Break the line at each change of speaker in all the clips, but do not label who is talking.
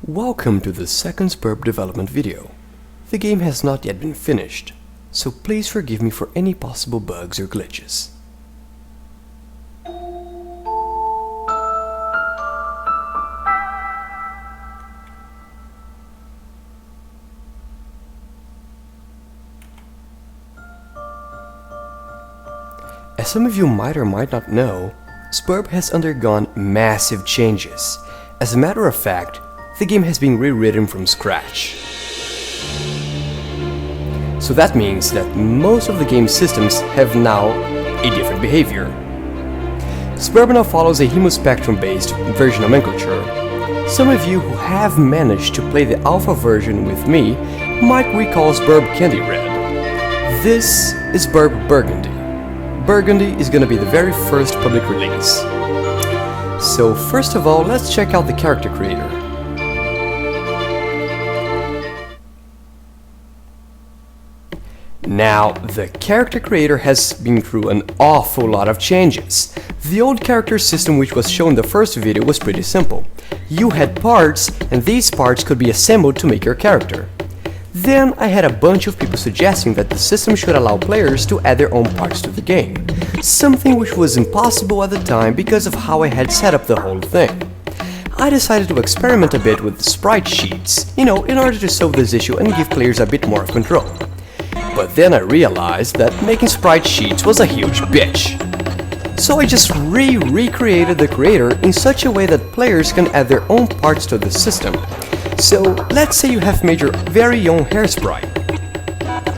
Welcome to the second Sburb development video. The game has not yet been finished, so please forgive me for any possible bugs or glitches. As some of you might or might not know, Sburb has undergone massive changes. As a matter of fact, the game has been rewritten from scratch. So that means that most of the game's systems have now a different behavior. Sburb now follows a hemospectrum-based version nomenclature. Some of you who have managed to play the alpha version with me might recall Sburb Candy Red. This is Sburb Burgundy. Burgundy is gonna be the very first public release. So first of all, let's check out the character creator. Now, the character creator has been through an awful lot of changes. The old character system which was shown in the first video was pretty simple. You had parts, and these parts could be assembled to make your character. Then I had a bunch of people suggesting that the system should allow players to add their own parts to the game, something which was impossible at the time because of how I had set up the whole thing. I decided to experiment a bit with sprite sheets, in order to solve this issue and give players a bit more of control. But then I realized that making sprite sheets was a huge bitch. So I just recreated the creator in such a way that players can add their own parts to the system. So let's say you have made your very own hair sprite.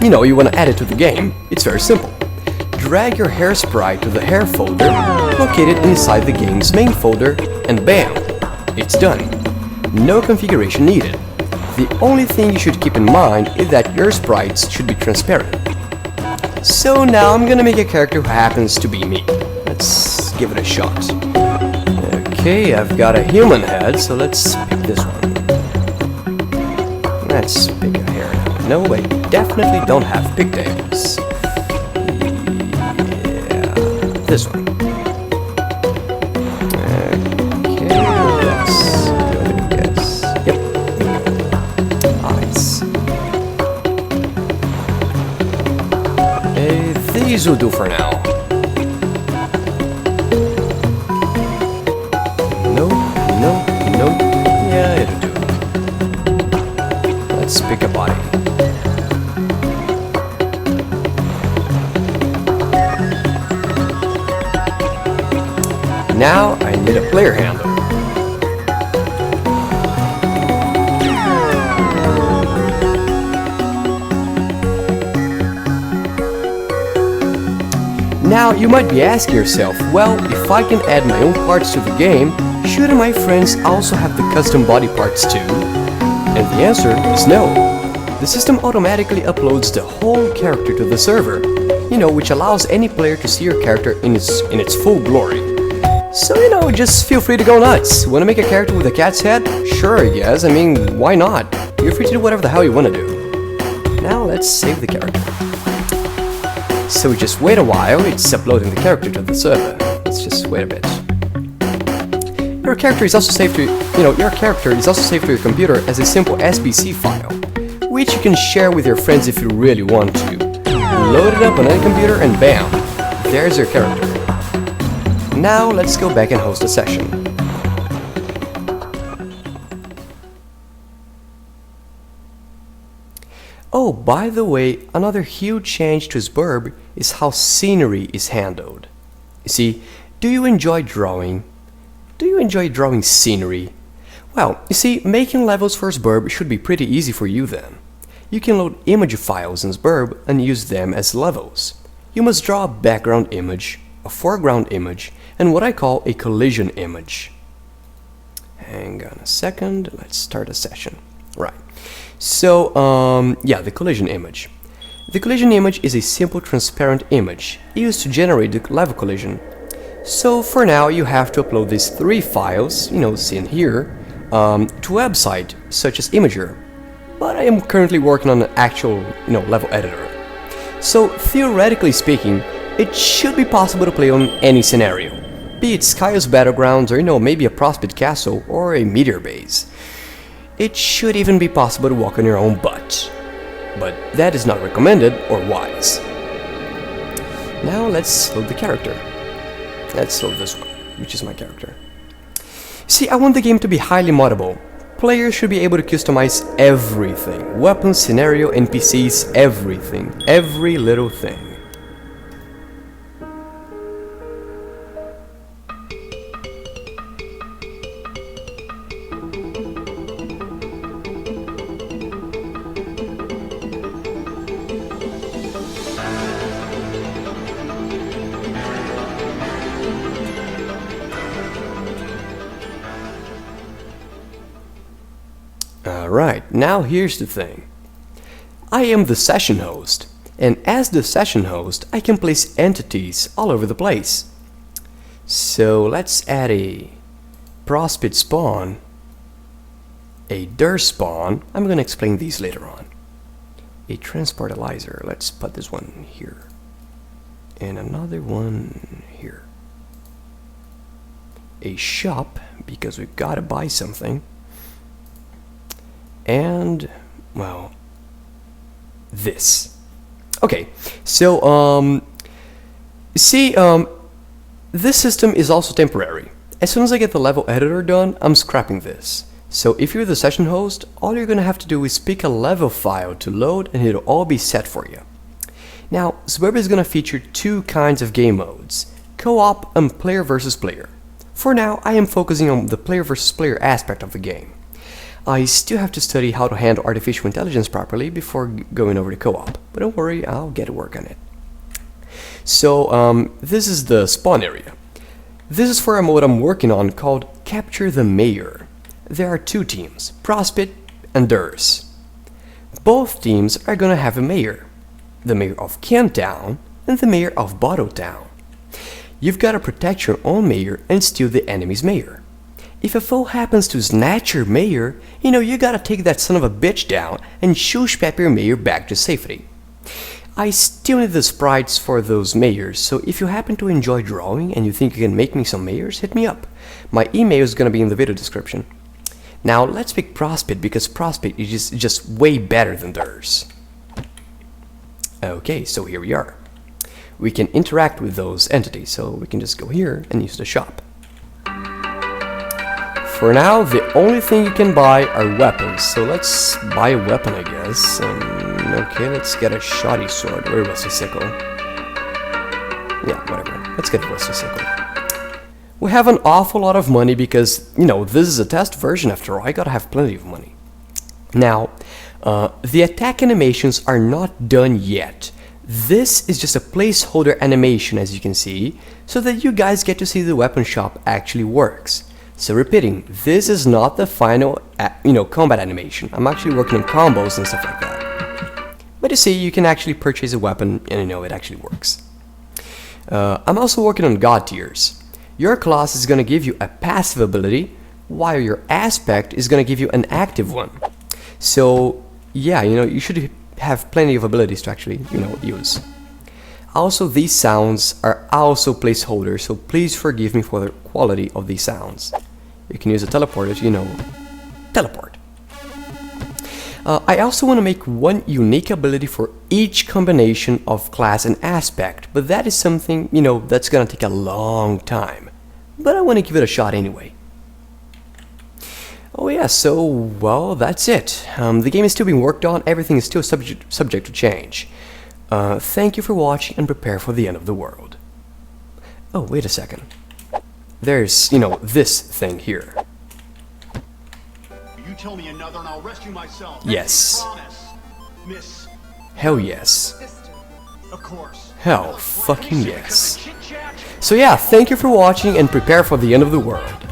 You want to add it to the game. It's very simple. Drag your hair sprite to the hair folder, located inside the game's main folder, and bam! It's done. No configuration needed. The only thing you should keep in mind is that your sprites should be transparent. So now I'm gonna make a character who happens to be me. Let's give it a shot. Okay, I've got a human head, so let's pick this one. Let's pick a hair. No, I definitely don't have pigtails. Yeah, this one. These will do for now. No. Yeah, it'll do. Let's pick a body. Now I need a player handle. Now, you might be asking yourself, well, if I can add my own parts to the game, shouldn't my friends also have the custom body parts too? And the answer is no. The system automatically uploads the whole character to the server, which allows any player to see your character in its full glory. So, just feel free to go nuts. Wanna make a character with a cat's head? Sure, I guess. Why not? You're free to do whatever the hell you wanna do. Now, let's save the character. So we just wait a while, it's uploading the character to the server. Let's just wait a bit. Your character is also saved to your computer as a simple SBC file, which you can share with your friends if you really want to. Load it up on any computer and bam, there's your character. Now let's go back and host a session. Oh, by the way, another huge change to Sburb is how scenery is handled. You see, do you enjoy drawing? Do you enjoy drawing scenery? Well, you see, making levels for Sburb should be pretty easy for you then. You can load image files in Sburb and use them as levels. You must draw a background image, a foreground image, and what I call a collision image. Hang on a second, let's start a session. Right. So, the collision image. The collision image is a simple transparent image used to generate the level collision. So for now you have to upload these 3 files, seen here, to a website such as Imager. But I am currently working on an actual, level editor. So theoretically speaking, it should be possible to play on any scenario. Be it Sky's Battlegrounds or maybe a Prospect Castle or a Meteor Base. It should even be possible to walk on your own butt. But that is not recommended or wise. Now let's load the character. Let's load this one, which is my character. See, I want the game to be highly moddable. Players should be able to customize everything. Weapons, scenario, NPCs, everything. Every little thing. Alright, now here's the thing. I am the session host, and as the session host, I can place entities all over the place. So let's add a prospect spawn, a dir spawn, I'm gonna explain these later on. A transportalizer, let's put this one here, and another one here. A shop, because we've gotta buy something. And, well, this. Okay, so, see, this system is also temporary. As soon as I get the level editor done, I'm scrapping this. So if you're the session host, all you're gonna have to do is pick a level file to load and it'll all be set for you. Now, Sburb is gonna feature two kinds of game modes, co-op and player versus player. For now, I am focusing on the player versus player aspect of the game. I still have to study how to handle artificial intelligence properly before going over to co-op, but don't worry, I'll get to work on it. So, this is the spawn area. This is for a mode I'm working on called Capture the Mayor. There are two teams, Prospect and Durs. Both teams are gonna have a mayor. The mayor of Kent Town and the mayor of Bottle Town. You've gotta protect your own mayor and steal the enemy's mayor. If a foe happens to snatch your mayor, you gotta take that son of a bitch down and shoo-shpap your mayor back to safety. I still need the sprites for those mayors, so if you happen to enjoy drawing and you think you can make me some mayors, hit me up. My email is gonna be in the video description. Now let's pick Prospect because Prospect is just way better than theirs. Okay, so here we are. We can interact with those entities, so we can just go here and use the shop. For now, the only thing you can buy are weapons, so let's buy a weapon, I guess. Okay, let's get a shoddy sword or a rusty sickle. Yeah, whatever. Let's get a rusty sickle. We have an awful lot of money because, this is a test version after all. I gotta have plenty of money. Now, the attack animations are not done yet. This is just a placeholder animation, as you can see, so that you guys get to see the weapon shop actually works. So repeating, this is not the final, combat animation. I'm actually working on combos and stuff like that. But you see, you can actually purchase a weapon and it actually works. I'm also working on god tiers. Your class is going to give you a passive ability, while your aspect is going to give you an active one. So, yeah, you should have plenty of abilities to actually, use. Also, these sounds are also placeholders, so please forgive me for the quality of these sounds. You can use a teleporter to, teleport. I also want to make one unique ability for each combination of class and aspect, but that is something, that's gonna take a long time. But I want to give it a shot anyway. Oh yeah, so, well, that's it. The game is still being worked on, everything is still subject to change. Thank you for watching and prepare for the end of the world. Oh, wait a second. There's, this thing here.
You tell me another and I'll rescue myself.
Yes.
Miss.
Hell yes.
Of course.
Hell fucking yes. So yeah, thank you for watching and prepare for the end of the world.